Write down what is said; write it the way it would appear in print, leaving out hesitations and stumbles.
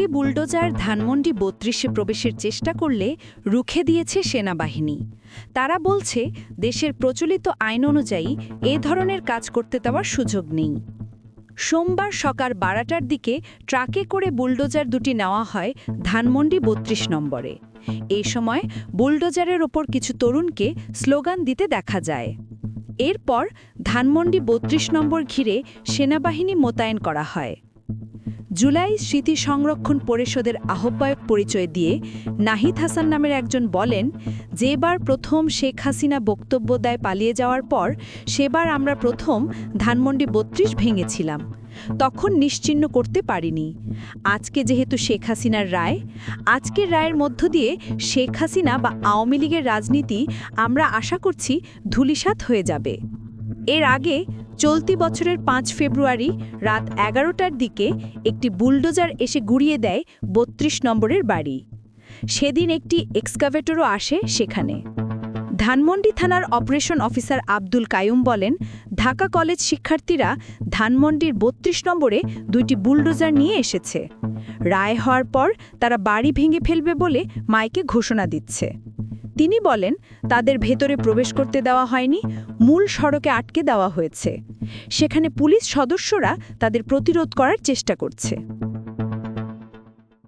দুটি বুলডোজার ধানমন্ডি ৩২-এ প্রবেশের চেষ্টা করলে রুখে দিয়েছে সেনাবাহিনী। তারা বলছে দেশের প্রচলিত আইন অনুযায়ী এ ধরনের কাজ করতে দেওয়ার সুযোগ নেই। সোমবার সকাল 12টার দিকে ট্রাকে করে বুলডোজার দুটি নেওয়া হয় ধানমন্ডি ৩২ নম্বরে। এই সময় বুলডোজারের ওপর কিছু তরুণকে স্লোগান দিতে দেখা যায়। এরপর ধানমন্ডি ৩২ নম্বর ঘিরে সেনাবাহিনী মোতায়েন করা হয়। জুলাই স্মৃতি সংরক্ষণ পরিষদের আহ্বায়ক পরিচয় দিয়ে নাহিদ হাসান নামের একজন বলেন, যেবার প্রথম শেখ হাসিনা বক্তব্য দেয় পালিয়ে যাওয়ার পর সেবার আমরা প্রথম ধানমন্ডি ৩২ ভেঙেছিলাম, তখন নিশ্চিহ্ন করতে পারিনি। আজকে যেহেতু শেখ হাসিনার রায়, আজকের রায়ের মধ্য দিয়ে শেখ হাসিনা বা আওয়ামী লীগের রাজনীতি আমরা আশা করছি ধূলিসাৎ হয়ে যাবে। এর আগে চলতি বছরের ৫ ফেব্রুয়ারি রাত ১১টার দিকে একটি বুলডোজার এসে গুড়িয়ে দেয় ৩২ নম্বরের বাড়ি। সেদিন একটি এক্সকাভেটরও আসে সেখানে। ধানমন্ডি থানার অপারেশন অফিসার আব্দুল কাইয়ুম বলেন, ঢাকা কলেজ শিক্ষার্থীরা ধানমন্ডির ৩২ নম্বরে দুইটি বুলডোজার নিয়ে এসেছে। রায় হওয়ার পর তারা বাড়ি ভেঙে ফেলবে বলে মাইকে ঘোষণা দিচ্ছে। তিনি বলেন, তাদের ভেতরে প্রবেশ করতে দেওয়া হয়নি, মূল সড়কে আটকে দেওয়া হয়েছে। সেখানে পুলিশ সদস্যরা তাদের প্রতিরোধ করার চেষ্টা করছে।